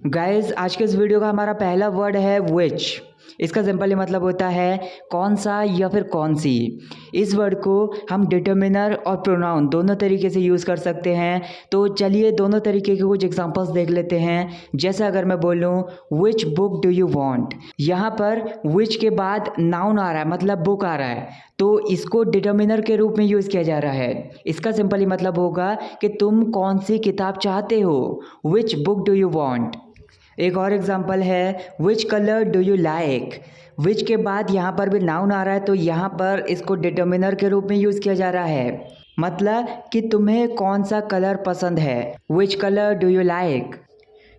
Guys आज के इस वीडियो का हमारा पहला वर्ड है विच। इसका सिंपली मतलब होता है कौन सा या फिर कौन सी। इस वर्ड को हम डिटर्मिनर और प्रोनाउन दोनों तरीके से यूज़ कर सकते हैं। तो चलिए दोनों तरीके के कुछ एग्जांपल्स देख लेते हैं। जैसे अगर मैं बोलूँ विच बुक डू यू वांट, यहाँ पर विच के बाद नाउन आ रहा है, मतलब बुक आ रहा है, तो इसको डिटर्मिनर के रूप में यूज़ किया जा रहा है। इसका सिंपली मतलब होगा कि तुम कौन सी किताब चाहते हो, which book do you want. एक और एग्जांपल है which colour do you like. Which के बाद यहाँ पर भी नाउन आ रहा है, तो यहाँ पर इसको डिटर्मिनर के रूप में यूज़ किया जा रहा है, मतलब कि तुम्हें कौन सा कलर पसंद है, which colour do you like.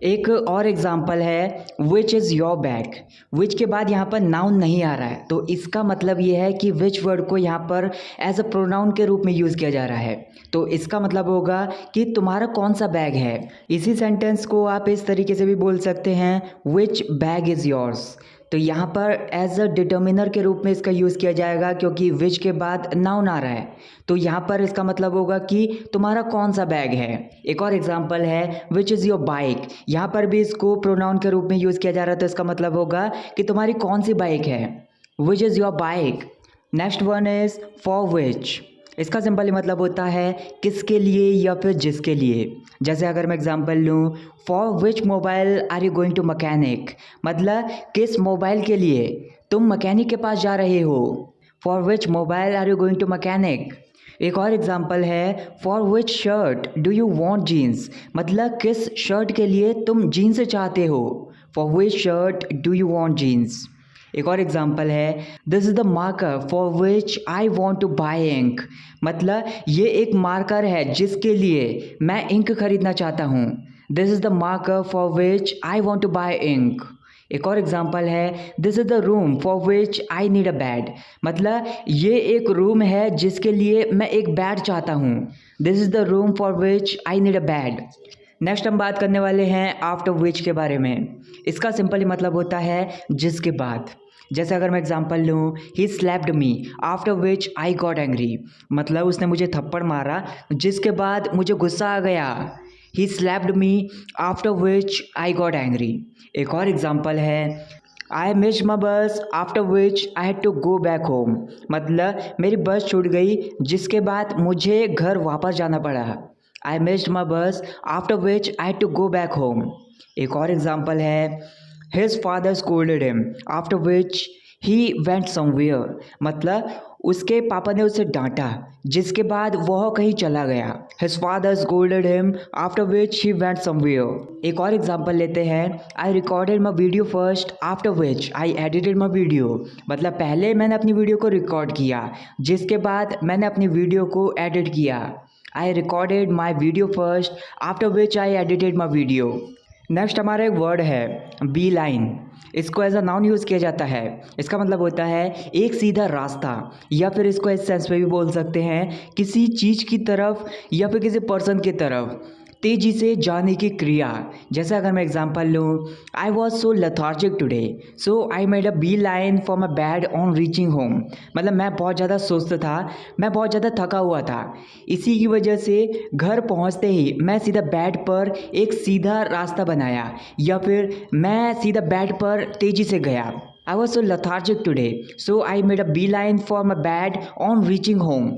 एक और एग्जांपल है विच इज़ योर बैग। विच के बाद यहाँ पर नाउन नहीं आ रहा है, तो इसका मतलब ये है कि विच वर्ड को यहाँ पर एज अ प्रोनाउन के रूप में यूज़ किया जा रहा है। तो इसका मतलब होगा कि तुम्हारा कौन सा बैग है। इसी सेंटेंस को आप इस तरीके से भी बोल सकते हैं विच बैग इज़ योर्स। तो यहाँ पर एज अ डिटर्मिनर के रूप में इसका यूज़ किया जाएगा, क्योंकि विच के बाद नाउन आ रहा है, तो यहाँ पर इसका मतलब होगा कि तुम्हारा कौन सा बैग है। एक और एग्जांपल है विच इज़ योर बाइक। यहाँ पर भी इसको प्रोनाउन के रूप में यूज़ किया जा रहा है, तो इसका मतलब होगा कि तुम्हारी कौन सी बाइक है, which is your bike. Next one is for which. इसका सिंपली मतलब होता है किसके लिए या फिर जिसके लिए। जैसे अगर मैं एग्जांपल लूँ for which mobile are you going to mechanic, मतलब किस मोबाइल के लिए तुम मैकेनिक के पास जा रहे हो, for which mobile are you going to mechanic. एक और एग्जांपल है for which shirt do you want jeans, मतलब किस शर्ट के लिए तुम जीन्स चाहते हो, for which shirt do you want jeans. एक और एग्जांपल है this is the marker for which I want to buy ink, मतलब ये एक मार्कर है जिसके लिए मैं इंक खरीदना चाहता हूँ, this is the marker for which I want to buy ink. एक और एग्जांपल है this is the room for which I need a bed, मतलब ये एक रूम है जिसके लिए मैं एक बेड चाहता हूँ, this is the room for which I need a bed. Next हम बात करने वाले हैं आफ्टर विच के बारे में। इसका सिंपली मतलब होता है जिसके बाद। जैसे अगर मैं एग्जांपल लूँ ही slapped me after which I got angry, मतलब उसने मुझे थप्पड़ मारा जिसके बाद मुझे गुस्सा आ गया, he slapped me after which I got angry. एक और एग्जांपल है I missed my bus after which I had to go back home, मतलब मेरी बस छूट गई जिसके बाद मुझे घर वापस जाना पड़ा, आई missed my bus after which I had to go back home. एक और एग्जांपल है his father scolded him after which he went somewhere, मतलब उसके पापा ने उसे डांटा जिसके बाद वह कहीं चला गया, his father scolded him after which he went somewhere. एक और एग्जांपल लेते हैं I recorded my video first after which I edited my video, मतलब पहले मैंने अपनी वीडियो को रिकॉर्ड किया जिसके बाद मैंने अपनी वीडियो को एडिट किया, I recorded my video first after which I edited my video. Next हमारा एक वर्ड है बी लाइन। इसको एज अ नाउन यूज़ किया जाता है। इसका मतलब होता है एक सीधा रास्ता, या फिर इसको इस सेंस में भी बोल सकते हैं किसी चीज़ की तरफ या फिर किसी पर्सन की तरफ तेज़ी से जाने की क्रिया। जैसे अगर मैं एग्जांपल लूँ I was so lethargic today so I made a beeline for my bed on reaching home, मतलब मैं बहुत ज़्यादा सुस्त था, मैं बहुत ज़्यादा थका हुआ था, इसी की वजह से घर पहुंचते ही मैं सीधा बेड पर एक सीधा रास्ता बनाया, या फिर मैं सीधा बेड पर तेज़ी से गया। I was so lethargic today so I made a beeline for my bed on reaching home.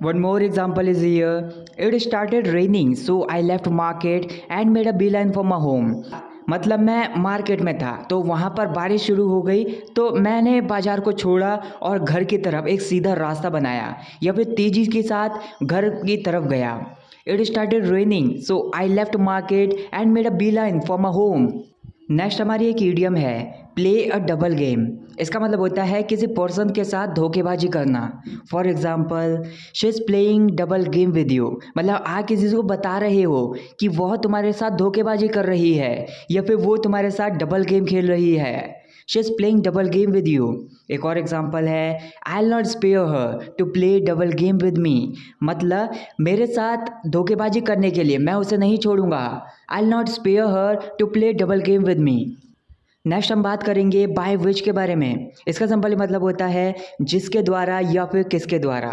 One more example is here. It started raining, so I left market and made a beeline for my home. मतलब मैं market में था तो वहाँ पर बारिश शुरू हो गई, तो मैंने बाजार को छोड़ा और घर की तरफ एक सीधा रास्ता बनाया, या फिर तेज़ी के साथ घर की तरफ गया। It started raining, so I left market and made a beeline for my home. Next हमारी एक ईडियम है प्ले अ डबल गेम। इसका मतलब होता है किसी पर्सन के साथ धोखेबाजी करना। For example she is playing double game with you, मतलब आप किसी को बता रहे हो कि वह तुम्हारे साथ धोखेबाजी कर रही है, या फिर वो तुम्हारे साथ डबल गेम खेल रही है, she is playing double game with you. एक और एग्जाम्पल है I will not spare her to play double game with me, मतलब मेरे साथ धोखेबाजी करने के लिए मैं उसे नहीं छोड़ूंगा, I will not spare her to play double game with me. Next हम बात करेंगे बाय विच के बारे में। इसका सिंपली मतलब होता है जिसके द्वारा या फिर किसके द्वारा।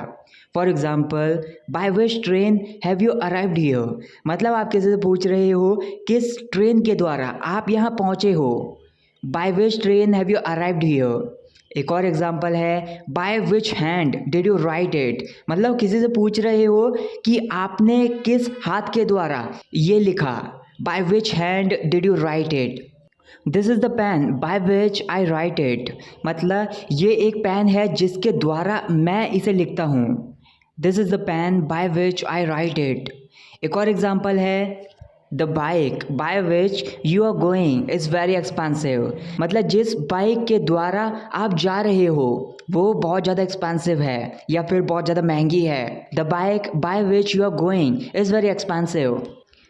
For example, by which train have you arrived here, मतलब आप किसी से पूछ रहे हो किस ट्रेन के द्वारा आप यहाँ पहुँचे हो। By which train have you arrived here. एक और एग्जाम्पल है bye which hand did you write it, मतलब किसी से पूछ रहे हो कि आपने किस हाथ के द्वारा ये लिखा। By which hand did you write it. This is the pen by which I write it, मतलब ये एक पेन है जिसके द्वारा मैं इसे लिखता हूँ। This is the pen by which I write it. एक और एग्जाम्पल है the bike by which you are going is very expensive, मतलब जिस बाइक के द्वारा आप जा रहे हो वो बहुत ज़्यादा एक्सपेंसिव है या फिर बहुत ज़्यादा महंगी है। The bike by which you are going is very expensive.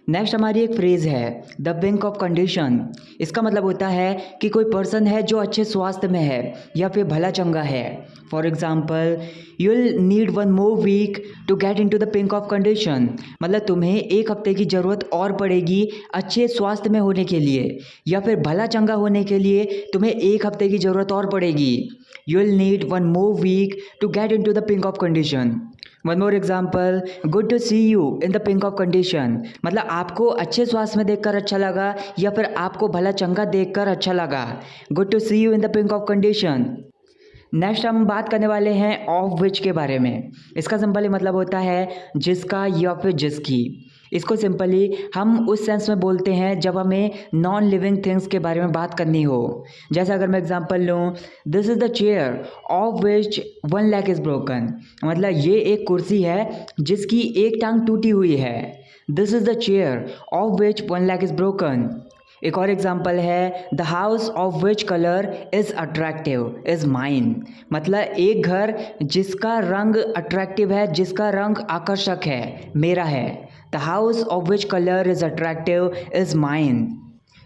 Next हमारी एक फ्रेज़ है द पिंक ऑफ कंडीशन। इसका मतलब होता है कि कोई पर्सन है जो अच्छे स्वास्थ्य में है या फिर भला चंगा है। For example, you will need 1 more week to get into the pink of condition, मतलब तुम्हें 1 हफ्ते की ज़रूरत और पड़ेगी अच्छे स्वास्थ्य में होने के लिए या फिर भला चंगा होने के लिए तुम्हें 1 हफ्ते की ज़रूरत और पड़ेगी। You will need 1 more week to get into the pink of condition. One more example, good to see you in the pink of condition, मतलब आपको अच्छे स्वास्थ्य में देखकर अच्छा लगा या फिर आपको भला चंगा देखकर अच्छा लगा। Good to see you in the pink of condition. Next हम बात करने वाले हैं ऑफ विच के बारे में। इसका सिंपली मतलब होता है जिसका या फिर जिसकी। इसको सिंपली हम उस सेंस में बोलते हैं जब हमें नॉन लिविंग थिंग्स के बारे में बात करनी हो। जैसे अगर मैं एग्जांपल लूँ, this is the chair of which 1 leg is broken, मतलब ये एक कुर्सी है जिसकी एक टांग टूटी हुई है। This is the chair of which 1 leg is broken. एक और एग्जाम्पल है the house of which colour is attractive is mine, मतलब एक घर जिसका रंग अट्रैक्टिव है, जिसका रंग आकर्षक है, मेरा है। The house of which colour is attractive is mine.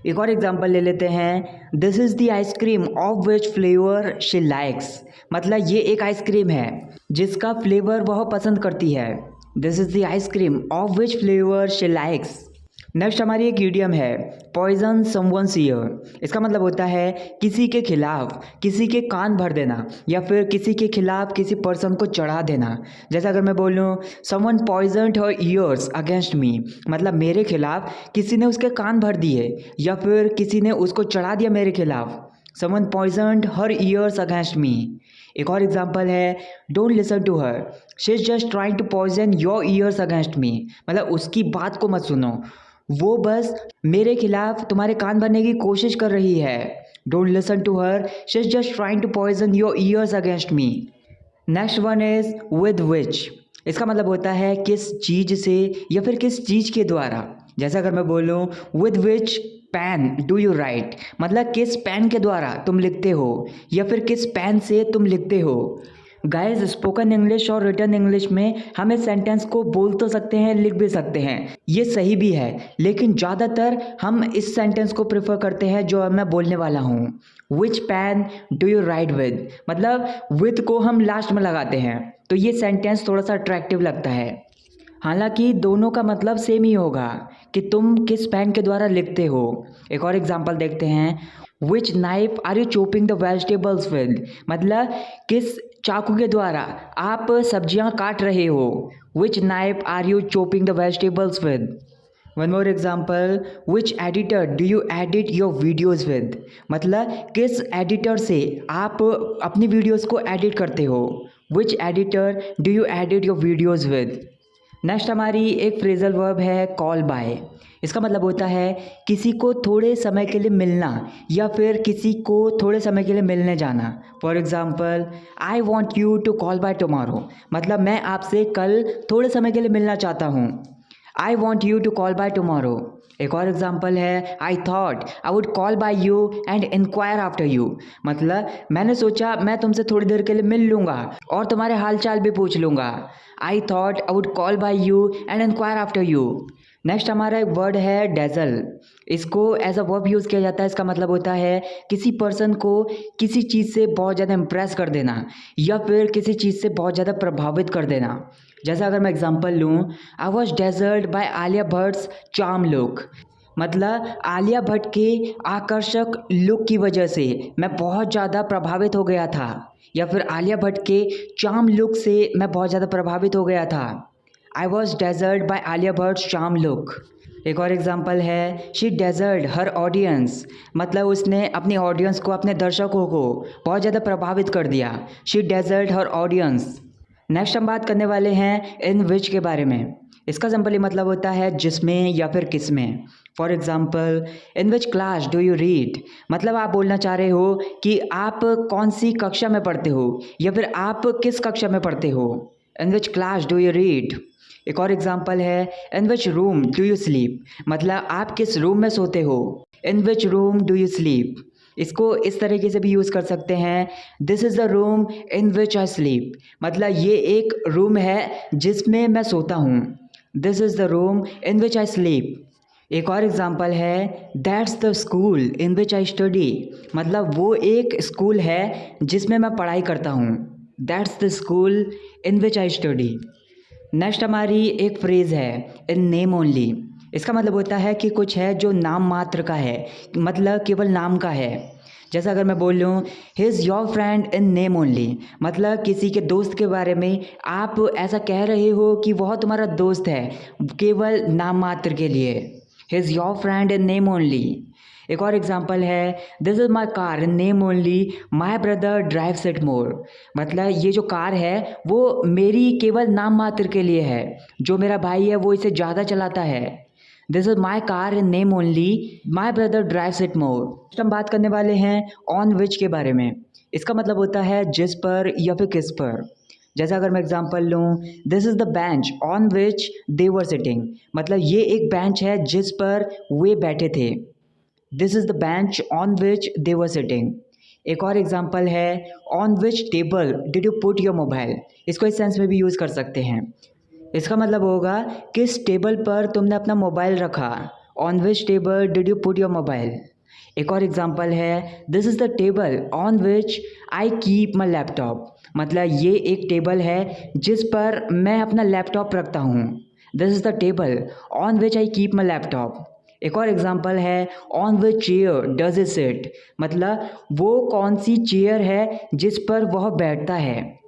एक और एग्जाम्पल ले लेते हैं this is the ice cream of which flavour she likes, मतलब ये एक आइसक्रीम है जिसका फ्लेवर वह पसंद करती है। This is the ice cream of which flavour she likes. Next हमारी एक इडियम है पॉइजन समवन्स ईयर। इसका मतलब होता है किसी के खिलाफ किसी के कान भर देना या फिर किसी के खिलाफ किसी पर्सन को चढ़ा देना। जैसे अगर मैं बोलूँ someone poisoned her ears against me, मतलब मेरे खिलाफ किसी ने उसके कान भर दिए या फिर किसी ने उसको चढ़ा दिया मेरे खिलाफ। Someone poisoned her ears against me. एक और एग्जाम्पल है don't listen to her, she is just trying to poison your ears against me, मतलब उसकी बात को मत सुनो, वो बस मेरे खिलाफ तुम्हारे कान भरने की कोशिश कर रही है। Don't listen to her, she is just trying to poison your ears against me. Next one is with which. इसका मतलब होता है किस चीज़ से या फिर किस चीज़ के द्वारा। जैसे अगर मैं बोलूँ with which pen do you write, मतलब किस पेन के द्वारा तुम लिखते हो या फिर किस पेन से तुम लिखते हो। गाइस, स्पोकन इंग्लिश और रिटन इंग्लिश में हम इस सेंटेंस को बोल तो सकते हैं, लिख भी सकते हैं, ये सही भी है, लेकिन ज़्यादातर हम इस सेंटेंस को प्रेफर करते हैं जो मैं बोलने वाला हूँ। Which pen do you write with, मतलब विद को हम लास्ट में लगाते हैं तो ये सेंटेंस थोड़ा सा अट्रैक्टिव लगता है। हालांकि दोनों का मतलब सेम ही होगा कि तुम किस पेन के द्वारा लिखते हो। एक और एग्जांपल देखते हैं which knife are you chopping the vegetables with, मतलब किस चाकू के द्वारा आप सब्जियां काट रहे हो। Which knife are you chopping the vegetables with. One more example which editor do you edit your videos with, मतलब किस एडिटर से आप अपनी वीडियोज़ को एडिट करते हो। Which editor do you edit your videos with. Next हमारी एक फ्रेजल वर्ब है कॉल बाय। इसका मतलब होता है किसी को थोड़े समय के लिए मिलना या फिर किसी को थोड़े समय के लिए मिलने जाना। For example I want you to call by tomorrow, मतलब मैं आपसे कल थोड़े समय के लिए मिलना चाहता हूँ। I want you to call by tomorrow. एक और एग्जाम्पल है I thought I would call by you and inquire after you, मतलब मैंने सोचा मैं तुमसे थोड़ी देर के लिए मिल लूँगा और तुम्हारे हाल चाल भी पूछ लूँगा। I thought I would call by you and inquire after you. Next हमारा एक वर्ड है डेजल। इसको एज अ वर्ब यूज़ किया जाता है। इसका मतलब होता है किसी पर्सन को किसी चीज़ से बहुत ज़्यादा इम्प्रेस कर देना या फिर किसी चीज़ से बहुत ज़्यादा प्रभावित कर देना। जैसा अगर मैं एग्जांपल लूँ I was dazzled by Alia Bhatt's charm look, मतलब आलिया भट्ट के आकर्षक लुक की वजह से मैं बहुत ज़्यादा प्रभावित हो गया था, या फिर आलिया भट्ट के चार्म लुक से मैं बहुत ज़्यादा प्रभावित हो गया था। I was dazzled by Alia Bhatt charm look. एक और एग्जाम्पल है शी डेजर्ड हर ऑडियंस, मतलब उसने अपनी ऑडियंस को, अपने दर्शकों को बहुत ज़्यादा प्रभावित कर दिया। She desert her audience. Next हम बात करने वाले हैं इन विच के बारे में। इसका सिंपली मतलब होता है जिसमें या फिर किस में। For example, in which class do you read, मतलब आप बोलना चाह रहे हो कि आप कौन सी कक्षा में पढ़ते हो, या फिर आप किस कक्षा में पढ़ते हो। In which class do you read. एक और एग्जाम्पल है in which room do you sleep, मतलब आप किस रूम में सोते हो। In which room do you sleep. इसको इस तरीके से भी यूज़ कर सकते हैं, this is the room in which I sleep, मतलब ये एक रूम है जिसमें मैं सोता हूँ। This is the room in which I sleep. एक और एग्जाम्पल है that's the school in which I study, मतलब वो एक स्कूल है जिसमें मैं पढ़ाई करता हूँ। That's the school in which I study. Next हमारी एक फ्रेज़ है इन नेम ओनली। इसका मतलब होता है कि कुछ है जो नाम मात्र का है, मतलब केवल नाम का है। जैसा अगर मैं बोल लूँ he is your friend in name only, मतलब किसी के दोस्त के बारे में आप ऐसा कह रहे हो कि वह तुम्हारा दोस्त है केवल नाम मात्र के लिए। He is your friend in name only. एक और एग्जाम्पल है this is my car in name only my brother drives it more, मतलब ये जो कार है वो मेरी केवल नाम मात्र के लिए है, जो मेरा भाई है वो इसे ज़्यादा चलाता है। This is my car in name only my brother drives it more. हम बात करने वाले हैं ऑन विच के बारे में। इसका मतलब होता है जिस पर या फिर किस पर। जैसा अगर मैं एग्जांपल लूँ this is the bench on which they were sitting, मतलब ये एक बेंच है जिस पर वे बैठे थे। This is the bench on which they were sitting. एक और एग्जांपल है on which table did you put your mobile. इसको इस सेंस में भी यूज़ कर सकते हैं। इसका मतलब होगा किस टेबल पर तुमने अपना मोबाइल रखा। On which table did you put your mobile. एक और एग्जांपल है this is the table on which I keep my laptop, मतलब ये एक टेबल है जिस पर मैं अपना लैपटॉप रखता हूँ। This is the table on which I keep my laptop. एक और एग्जांपल है on which chair does it seat, मतलब वो कौन सी चेयर है जिस पर वह बैठता है।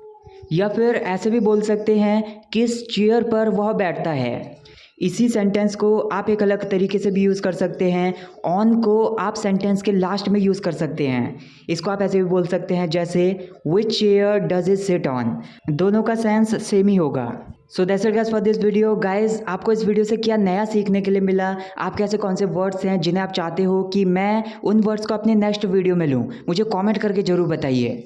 या फिर ऐसे भी बोल सकते हैं किस चेयर पर वह बैठता है। इसी सेंटेंस को आप एक अलग तरीके से भी यूज़ कर सकते हैं। ऑन को आप सेंटेंस के लास्ट में यूज़ कर सकते हैं। इसको आप ऐसे भी बोल सकते हैं जैसे which chair does it sit on. दोनों का सेंस सेम ही होगा। So that's it guys for this video. Guys, आपको इस वीडियो से क्या नया सीखने के लिए मिला? आपके ऐसे कौन से वर्ड्स हैं जिन्हें आप चाहते हो कि मैं उन वर्ड्स को अपने नेक्स्ट वीडियो में लूँ? मुझे कमेंट करके ज़रूर बताइए।